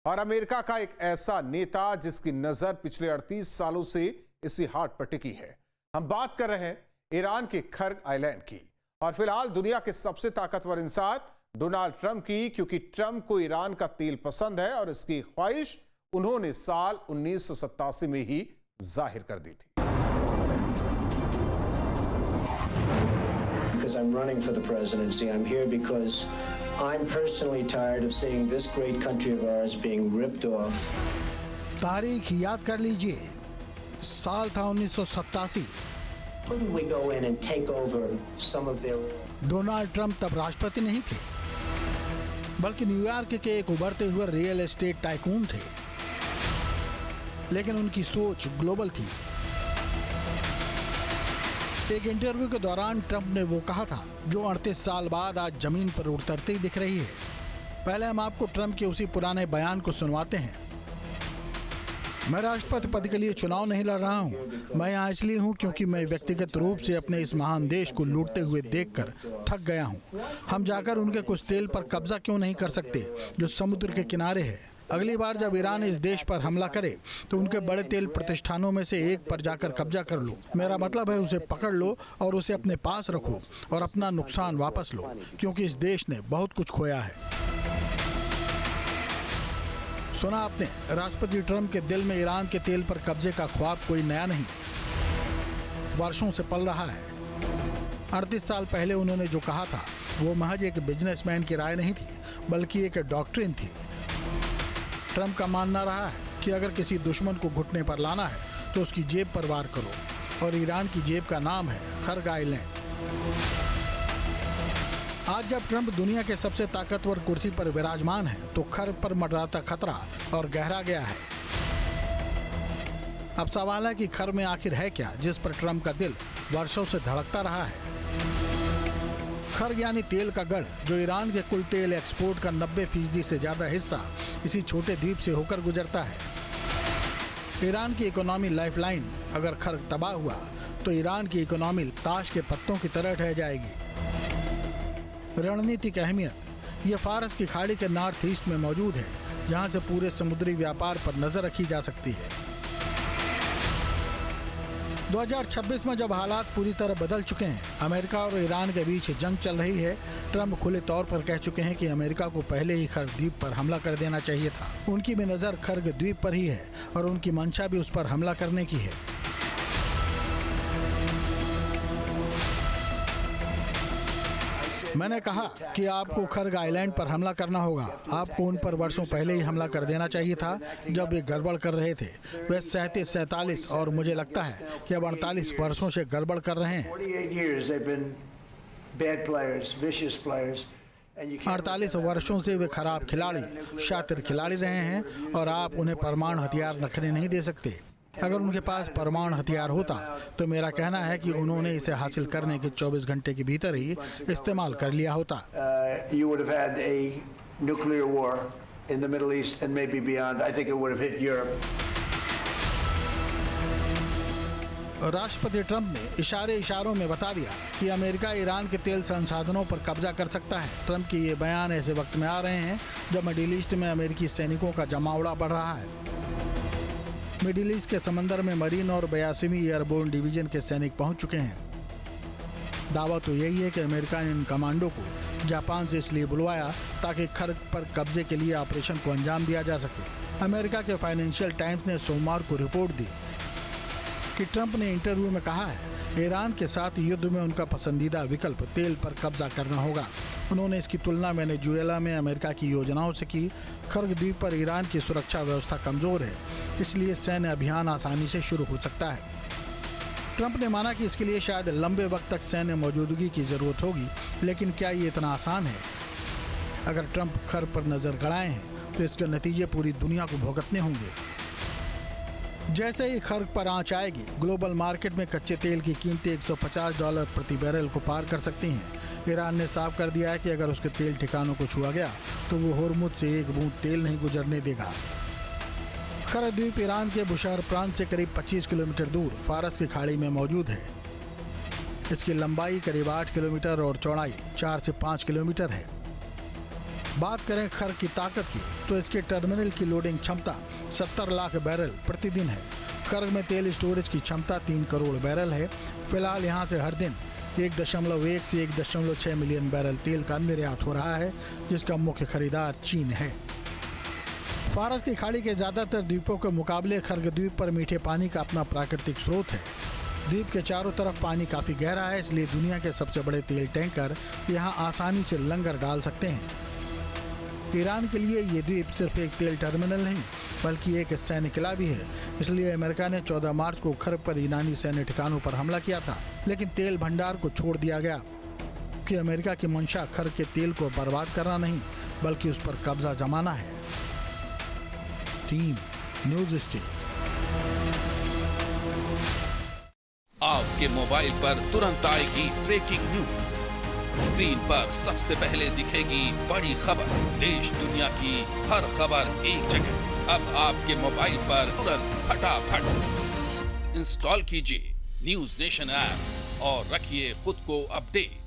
और अमेरिका का एक ऐसा नेता जिसकी नजर पिछले 38 सालों से इसी हाट पर टिकी है। हम बात कर रहे हैं ईरान के खर्ग आइलैंड की और फिलहाल दुनिया के सबसे ताकतवर इंसान डोनाल्ड ट्रंप की, क्योंकि ट्रंप को ईरान का तेल पसंद है और इसकी ख्वाहिश उन्होंने साल 1987 में ही जाहिर कर दी थी। Because I'm running for the presidency, I'm here because I'm personally tired of seeing this great country of ours being ripped off. तारीख याद कर लीजिए, साल था 1987। Couldn't we go in and take over some of their? Donald Trump तब राष्ट्रपति नहीं थे, बल्कि न्यूयॉर्क के एक उभरते हुए रियल एस्टेट टाइकून थे, लेकिन उनकी सोच ग्लोबल थी। एक इंटरव्यू के दौरान ट्रंप ने वो कहा था जो 38 साल बाद आज जमीन पर उतरती दिख रही है। पहले हम आपको ट्रंप के उसी पुराने बयान को सुनवाते हैं। मैं राष्ट्रपति पद के लिए चुनाव नहीं लड़ रहा हूं। मैं यहाँ इसलिए हूं क्योंकि मैं व्यक्तिगत रूप से अपने इस महान देश को लूटते हुए देखकर थक गया हूं। हम जाकर उनके कुछ तेल पर कब्जा क्यों नहीं कर सकते जो समुद्र के किनारे है। अगली बार जब ईरान इस देश पर हमला करे तो उनके बड़े तेल प्रतिष्ठानों में से एक पर जाकर कब्जा कर लो। मेरा मतलब है उसे पकड़ लो और उसे अपने पास रखो और अपना नुकसान वापस लो, क्योंकि इस देश ने बहुत कुछ खोया है। सुना आपने, राष्ट्रपति ट्रंप के दिल में ईरान के तेल पर कब्जे का ख्वाब कोई नया नहीं, वर्षों से पल रहा है। 38 साल पहले उन्होंने जो कहा था वो महज एक बिजनेसमैन की राय नहीं थी, बल्कि एक डॉक्ट्रिन थी। ट्रंप का मानना रहा है कि अगर किसी दुश्मन को घुटने पर लाना है तो उसकी जेब पर वार करो, और ईरान की जेब का नाम है खर्ग आइलैंड। आज जब ट्रंप दुनिया के सबसे ताकतवर कुर्सी पर विराजमान है तो खर्ग पर मंडराता खतरा और गहरा गया है। अब सवाल है कि खर्ग में आखिर है क्या जिस पर ट्रंप का दिल वर्षों से धड़कता रहा है। खर्ग यानी तेल का गढ़, जो ईरान के कुल तेल एक्सपोर्ट का 90% से ज्यादा हिस्सा इसी छोटे द्वीप से होकर गुजरता है। ईरान की इकोनॉमी लाइफलाइन। अगर खर्ग तबाह हुआ तो ईरान की इकोनॉमी ताश के पत्तों की तरह ढह जाएगी। रणनीतिक अहमियत। यह फारस की खाड़ी के नॉर्थ ईस्ट में मौजूद है, जहां से पूरे समुद्री व्यापार पर नजर रखी जा सकती है। 2026 में जब हालात पूरी तरह बदल चुके हैं, अमेरिका और ईरान के बीच जंग चल रही है, ट्रंप खुले तौर पर कह चुके हैं कि अमेरिका को पहले ही खर्ग द्वीप पर हमला कर देना चाहिए था। उनकी भी नज़र खर्ग द्वीप पर ही है और उनकी मंशा भी उस पर हमला करने की है। मैंने कहा कि आपको खर्ग आइलैंड पर हमला करना होगा। आपको उन पर वर्षों पहले ही हमला कर देना चाहिए था जब वे गड़बड़ कर रहे थे। वे 37-47 और मुझे लगता है कि अब 48 वर्षों से गड़बड़ कर रहे हैं। 48 वर्षों से वे खराब खिलाड़ी, शातिर खिलाड़ी रहे हैं और आप उन्हें परमाणु हथियार रखने नहीं दे सकते। अगर उनके पास परमाणु हथियार होता तो मेरा कहना है कि उन्होंने इसे हासिल करने के 24 घंटे के भीतर ही इस्तेमाल कर लिया होता। राष्ट्रपति ट्रंप ने इशारों में बता दिया कि अमेरिका ईरान के तेल संसाधनों पर कब्जा कर सकता है। ट्रंप के ये बयान ऐसे वक्त में आ रहे हैं जब मिडिल ईस्ट में अमेरिकी सैनिकों का जमावड़ा बढ़ रहा है। मिडिल ईस्ट के समंदर में मरीन और 82वीं एयरबोर्न डिवीजन के सैनिक पहुंच चुके हैं। दावा तो यही है कि अमेरिका ने इन कमांडो को जापान से इसलिए बुलवाया ताकि खर्ग पर कब्जे के लिए ऑपरेशन को अंजाम दिया जा सके। अमेरिका के फाइनेंशियल टाइम्स ने सोमवार को रिपोर्ट दी कि ट्रंप ने इंटरव्यू में कहा है ईरान के साथ युद्ध में उनका पसंदीदा विकल्प तेल पर कब्जा करना होगा। उन्होंने इसकी तुलना वेनेजुएला में अमेरिका की योजनाओं से की। खर्ग द्वीप पर ईरान की सुरक्षा व्यवस्था कमजोर है, इसलिए सैन्य अभियान आसानी से शुरू हो सकता है। ट्रंप ने माना कि इसके लिए शायद लंबे वक्त तक सैन्य मौजूदगी की जरूरत होगी, लेकिन क्या ये इतना आसान है? अगर ट्रंप खर्ग पर नजर गड़ाए हैं तो इसके नतीजे पूरी दुनिया को भुगतने होंगे। जैसे ही खर्ग पर आंच आएगी, ग्लोबल मार्केट में कच्चे तेल की कीमतें $150 प्रति बैरल को पार कर सकती हैं। ईरान ने साफ कर दिया है कि अगर उसके तेल ठिकानों को छुआ गया तो वो होर्मुज से एक बूंद तेल नहीं गुजरने देगा। खर्ग द्वीप ईरान के बुशहर प्रांत से करीब 25 किलोमीटर दूर फारस की खाड़ी में मौजूद है। इसकी लंबाई करीब 8 किलोमीटर और चौड़ाई 4 से 5 किलोमीटर है। बात करें खर्ग की ताकत की तो इसके टर्मिनल की लोडिंग क्षमता 70 लाख बैरल प्रतिदिन है। खर्ग में तेल स्टोरेज की क्षमता 3 करोड़ बैरल है। फिलहाल यहाँ से हर दिन 1.1 से 1.6 मिलियन बैरल तेल का निर्यात हो रहा है, जिसका मुख्य खरीदार चीन है। फारस की खाड़ी के ज्यादातर द्वीपों के मुकाबले खर्ग द्वीप पर मीठे पानी का अपना प्राकृतिक स्रोत है। द्वीप के चारों तरफ पानी काफी गहरा है, इसलिए दुनिया के सबसे बड़े तेल टैंकर यहाँ आसानी से लंगर डाल सकते हैं। ईरान के लिए ये द्वीप सिर्फ एक तेल टर्मिनल नहीं बल्कि एक सैन्य किला भी है। इसलिए अमेरिका ने 14 मार्च को खर्ग पर ईरानी सैन्य ठिकानों पर हमला किया था, लेकिन तेल भंडार को छोड़ दिया गया कि अमेरिका की मंशा खर्ग के तेल को बर्बाद करना नहीं बल्कि उस पर कब्जा जमाना है। Team news state. आपके मोबाइल पर तुरंत आएगी ब्रेकिंग न्यूज। स्क्रीन पर सबसे पहले दिखेगी बड़ी खबर। देश दुनिया की हर खबर एक जगह। अब आपके मोबाइल पर तुरंत फटाफट इंस्टॉल कीजिए न्यूज नेशन ऐप और रखिए खुद को अपडेट।